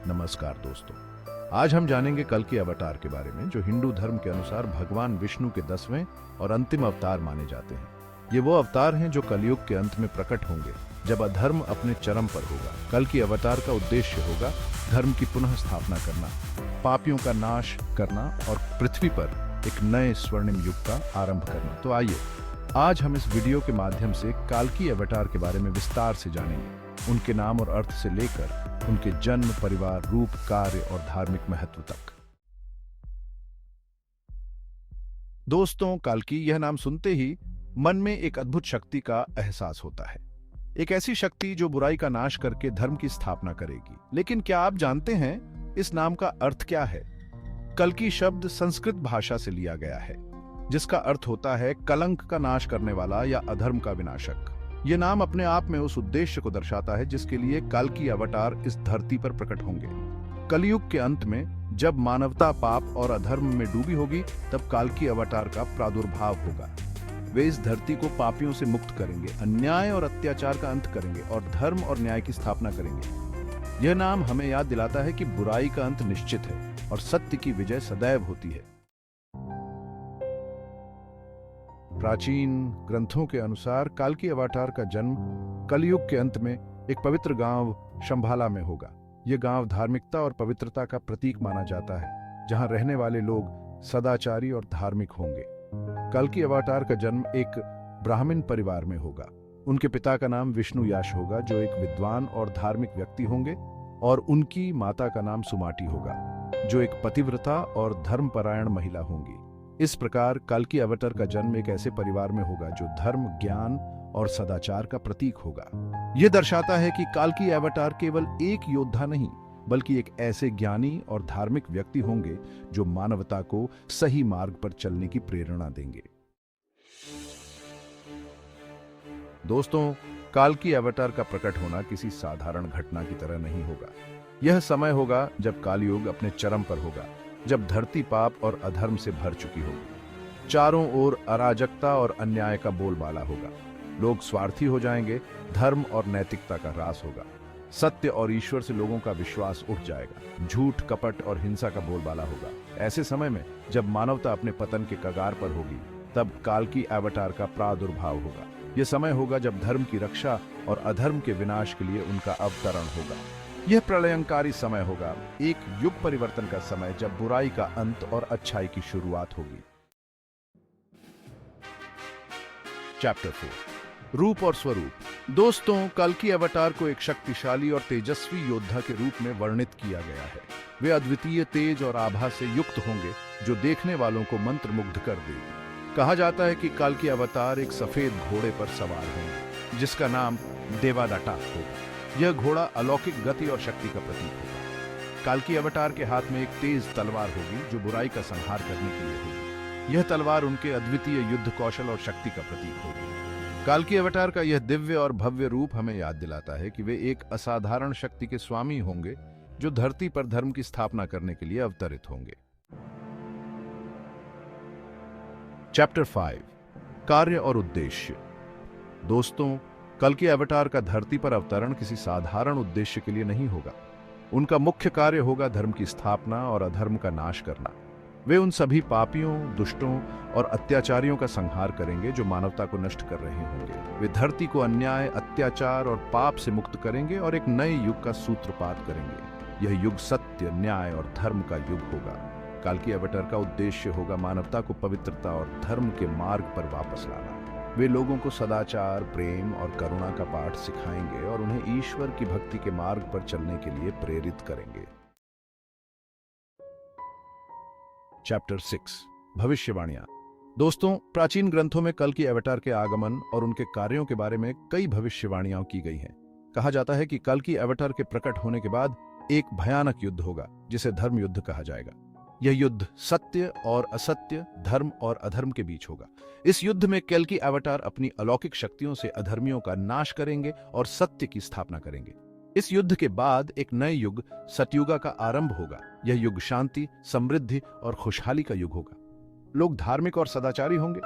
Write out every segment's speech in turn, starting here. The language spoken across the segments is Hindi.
नमस्कार दोस्तों। आज हम जानेंगे कल के अवतार के बारे में, जो हिंदू धर्म के अनुसार भगवान विष्णु के 10वें और अंतिम अवतार माने जाते हैं। ये वो अवतार हैं जो कलयुग के अंत में प्रकट होंगे, जब अधर्म अपने चरम पर होगा। कल की अवतार का उद्देश्य होगा धर्म की पुनः स्थापना करना, पापियों का नाश करना और पृथ्वी पर एक नए स्वर्णिम युग का आरंभ करना। तो आइए आज हम इस वीडियो के माध्यम से काल्की अवतार के बारे में विस्तार से जानेंगे, उनके नाम और अर्थ से लेकर उनके जन्म, परिवार, रूप, कार्य और धार्मिक महत्व तक। दोस्तों, काल्की यह नाम सुनते ही मन में एक अद्भुत शक्ति का एहसास होता है। एक ऐसी शक्ति जो बुराई का नाश करके धर्म की स्थापना करेगी। लेकिन क्या आप जानते हैं इस नाम का अर्थ क्या है? कल्की शब्द संस्कृत भाषा से लिया गया है, जिसका अर्थ होता है कलंक का नाश करने वाला या अधर्म का विनाशक। यह नाम अपने आप में उस उद्देश्य को दर्शाता है जिसके लिए काल्की अवतार इस धरती पर प्रकट होंगे। कलयुग के अंत में जब मानवता पाप और अधर्म में डूबी होगी, तब काल्की अवतार का प्रादुर्भाव होगा। वे इस धरती को पापियों से मुक्त करेंगे, अन्याय और अत्याचार का अंत करेंगे और धर्म और न्याय की स्थापना करेंगे। यह नाम हमें याद दिलाता है कि बुराई का अंत निश्चित है और सत्य की विजय सदैव होती है। प्राचीन ग्रंथों के अनुसार काल्की अवतार का जन्म कलयुग के अंत में एक पवित्र गांव शंभाला में होगा। यह गांव धार्मिकता और पवित्रता का प्रतीक माना जाता है, जहां रहने वाले लोग सदाचारी और धार्मिक होंगे। काल्की अवतार का जन्म एक ब्राह्मण परिवार में होगा। उनके पिता का नाम विष्णु याश होगा, जो एक विद्वान और धार्मिक व्यक्ति होंगे, और उनकी माता का नाम सुमाटी होगा, जो एक पतिव्रता और धर्मपरायण महिला होंगी। इस प्रकार काल्की अवतार का जन्म एक ऐसे परिवार में होगा जो धर्म, ज्ञान और सदाचार का प्रतीक होगा। यह दर्शाता है कि काल्की अवतार केवल एक योद्धा नहीं, बल्कि एक ऐसे ज्ञानी और धार्मिक व्यक्ति होंगे जो मानवता को सही मार्ग पर चलने की प्रेरणा देंगे। दोस्तों, काल्की अवतार का प्रकट होना किसी साधारण घटना की तरह नहीं होगा। यह समय होगा जब कालयुग अपने चरम पर होगा, जब धरती पाप और अधर्म से भर चुकी होगी। चारों ओर अराजकता और अन्याय का बोलबाला होगा। लोग स्वार्थी हो जाएंगे, धर्म और नैतिकता का ह्रास होगा। सत्य और ईश्वर से लोगों का विश्वास उठ जाएगा। झूठ, कपट और हिंसा का बोलबाला होगा। ऐसे समय में जब मानवता अपने पतन के कगार पर होगी, तब काल्की अवतार का प्रादुर्भाव होगा। यह समय होगा जब धर्म की रक्षा और अधर्म के विनाश के लिए उनका अवतरण होगा। यह प्रलयंकारी समय होगा, एक युग परिवर्तन का समय, जब बुराई का अंत और अच्छाई की शुरुआत होगी। चैप्टर 4, रूप और स्वरूप। दोस्तों, काल्की अवतार को एक शक्तिशाली और तेजस्वी योद्धा के रूप में वर्णित किया गया है। वे अद्वितीय तेज और आभा से युक्त होंगे, जो देखने वालों को मंत्रमुग्ध कर देगी। कहा जाता है कि काल्की अवतार एक सफेद घोड़े पर सवार होंगे, जिसका नाम देवादाटा होगा। यह घोड़ा अलौकिक गति और शक्ति का प्रतीक होगा। काल्की अवतार के हाथ में एक तेज तलवार होगी, जो बुराई का संहार करने के लिए होगी। यह तलवार उनके अद्वितीय युद्ध कौशल और शक्ति का प्रतीक होगी। काल्की अवतार का यह दिव्य और भव्य रूप हमें याद दिलाता है कि वे एक असाधारण शक्ति के स्वामी होंगे, जो धरती पर धर्म की स्थापना करने के लिए अवतरित होंगे। चैप्टर 5, कार्य और उद्देश्य। दोस्तों, काल्की अवतार का धरती पर अवतरण किसी साधारण उद्देश्य के लिए नहीं होगा। उनका मुख्य कार्य होगा धर्म की स्थापना और अधर्म का नाश करना। वे उन सभी पापियों, दुष्टों और अत्याचारियों का संहार करेंगे जो मानवता को नष्ट कर रहे होंगे। वे धरती को अन्याय, अत्याचार और पाप से मुक्त करेंगे और एक नए युग का सूत्रपात करेंगे। यह युग सत्य, न्याय और धर्म का युग होगा। काल्की अवतार का उद्देश्य होगा मानवता को पवित्रता और धर्म के मार्ग पर वापस लाना। वे लोगों को सदाचार, प्रेम और करुणा का पाठ सिखाएंगे और उन्हें ईश्वर की भक्ति के मार्ग पर चलने के लिए प्रेरित करेंगे। चैप्टर 6, भविष्यवाणियां। दोस्तों, प्राचीन ग्रंथों में काल्की अवतार के आगमन और उनके कार्यों के बारे में कई भविष्यवाणियां की गई हैं। कहा जाता है कि काल्की अवतार के प्रकट होने के बाद एक भयानक युद्ध होगा, जिसे धर्म युद्ध कहा जाएगा। यह युद्ध सत्य और असत्य, धर्म और अधर्म के बीच होगा। इस युद्ध में काल्की अवतार अपनी अलौकिक शक्तियों से अधर्मियों का नाश करेंगे और सत्य की स्थापना करेंगे। इस युद्ध के बाद एक नए युग सतयुगा का आरंभ होगा। यह युग शांति, समृद्धि और खुशहाली का युग होगा। लोग धार्मिक और सदाचारी होंगे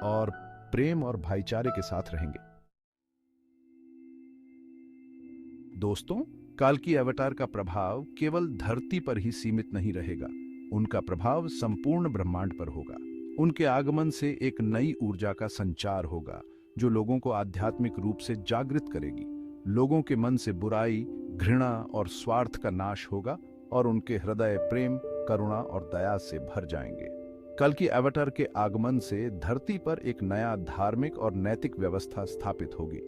और प्रेम और भाईचारे के साथ रहेंगे। दोस्तों, काल्की अवतार का प्रभाव केवल धरती पर ही सीमित नहीं रहेगा, उनका प्रभाव संपूर्ण ब्रह्मांड पर होगा। उनके आगमन से एक नई ऊर्जा का संचार होगा जो लोगों को आध्यात्मिक रूप से जागृत करेगी। लोगों के मन से बुराई, घृणा और स्वार्थ का नाश होगा और उनके हृदय प्रेम, करुणा और दया से भर जाएंगे। कल्कि अवतार के आगमन से धरती पर एक नया धार्मिक और नैतिक व्यवस्था स्थापित होगी।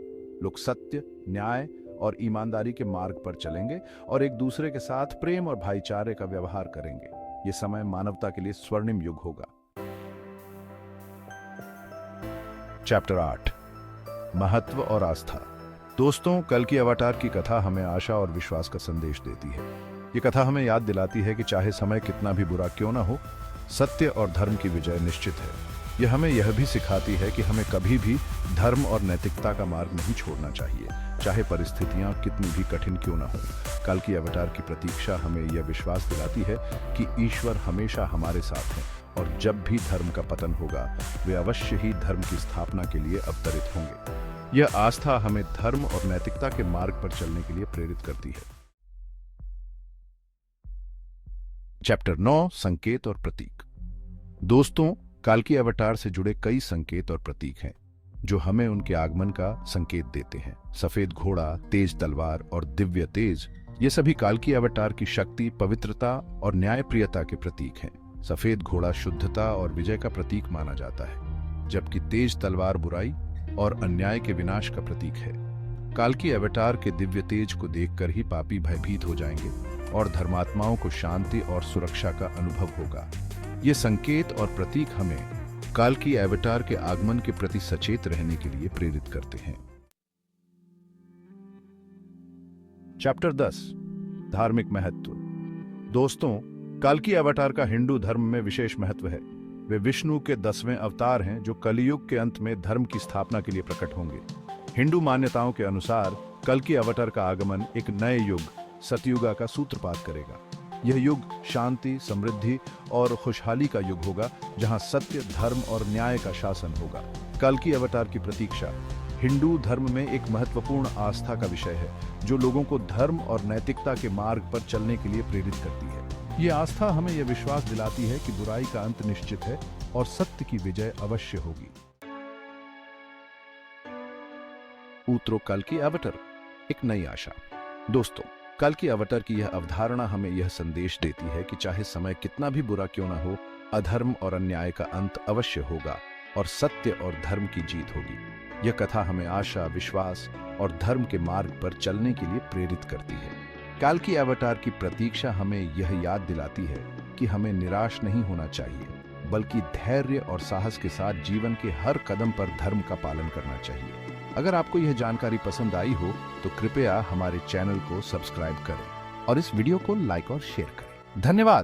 लोग सत्य, न्याय और ईमानदारी के मार्ग पर चलेंगे और एक दूसरे के साथ प्रेम और भाईचारे का व्यवहार करेंगे। ये समय मानवता के लिए स्वर्णिम युग होगा। चैप्टर 8, महत्व और आस्था। दोस्तों, कल्कि अवतार की कथा हमें आशा और विश्वास का संदेश देती है। ये कथा हमें याद दिलाती है कि चाहे समय कितना भी बुरा क्यों ना हो, सत्य और धर्म की विजय निश्चित है। यह हमें यह भी सिखाती है कि हमें कभी भी धर्म और नैतिकता का मार्ग नहीं छोड़ना चाहिए, चाहे परिस्थितियां कितनी भी कठिन क्यों ना हो। कल्कि अवतार की प्रतीक्षा हमें यह विश्वास दिलाती है कि ईश्वर हमेशा हमारे साथ है और जब भी धर्म का पतन होगा, वे अवश्य ही धर्म की स्थापना के लिए अवतरित होंगे। यह आस्था हमें धर्म और नैतिकता के मार्ग पर चलने के लिए प्रेरित करती है। चैप्टर 9, संकेत और प्रतीक। दोस्तों, काल्की अवतार से जुड़े कई संकेत और प्रतीक हैं जो हमें उनके आगमन का संकेत देते हैं। सफेद घोड़ा, तेज तलवार और दिव्य तेज, ये सभी काल्की अवतार की शक्ति, पवित्रता और न्यायप्रियता के प्रतीक हैं। सफेद घोड़ा शुद्धता और विजय का प्रतीक माना जाता है, जबकि तेज तलवार बुराई और अन्याय के विनाश का प्रतीक है। काल्की अवतार के दिव्य तेज को देखकर ही पापी भयभीत हो जाएंगे और धर्मात्माओं को शांति और सुरक्षा का अनुभव होगा। ये संकेत और प्रतीक हमें काल्की अवतार के आगमन के प्रति सचेत रहने के लिए प्रेरित करते हैं। चैप्टर 10, धार्मिक महत्व। दोस्तों, काल्की अवतार का हिंदू धर्म में विशेष महत्व है। वे विष्णु के 10वें अवतार हैं जो कलियुग के अंत में धर्म की स्थापना के लिए प्रकट होंगे। हिंदू मान्यताओं के अनुसार कल्कि अवतार का आगमन एक नए युग, सतयुगा का सूत्रपात करेगा। यह युग शांति, समृद्धि और खुशहाली का युग होगा, जहां सत्य, धर्म और न्याय का शासन होगा। कल्कि अवतार की प्रतीक्षा हिंदू धर्म में एक महत्वपूर्ण आस्था का विषय है, जो लोगों को धर्म और नैतिकता के मार्ग पर चलने के लिए प्रेरित करती है। यह आस्था हमें यह विश्वास दिलाती है कि बुराई का अंत निश्चित है और सत्य की विजय अवश्य होगी। उत्तरो कल्कि अवतार, एक नई आशा। दोस्तों, कल्कि अवतार की यह अवधारणा हमें यह संदेश देती है कि चाहे समय कितना भी बुरा क्यों ना हो, अधर्म और अन्याय का अंत अवश्य होगा और सत्य और धर्म की जीत होगी। यह कथा हमें आशा, विश्वास और धर्म के मार्ग पर चलने के लिए प्रेरित करती है। कल्कि अवतार की प्रतीक्षा हमें यह याद दिलाती है कि हमें निराश नहीं होना चाहिए, बल्कि धैर्य और साहस के साथ जीवन के हर कदम पर धर्म का पालन करना चाहिए। अगर आपको यह जानकारी पसंद आई हो तो कृपया हमारे चैनल को सब्सक्राइब करें और इस वीडियो को लाइक और शेयर करें। धन्यवाद।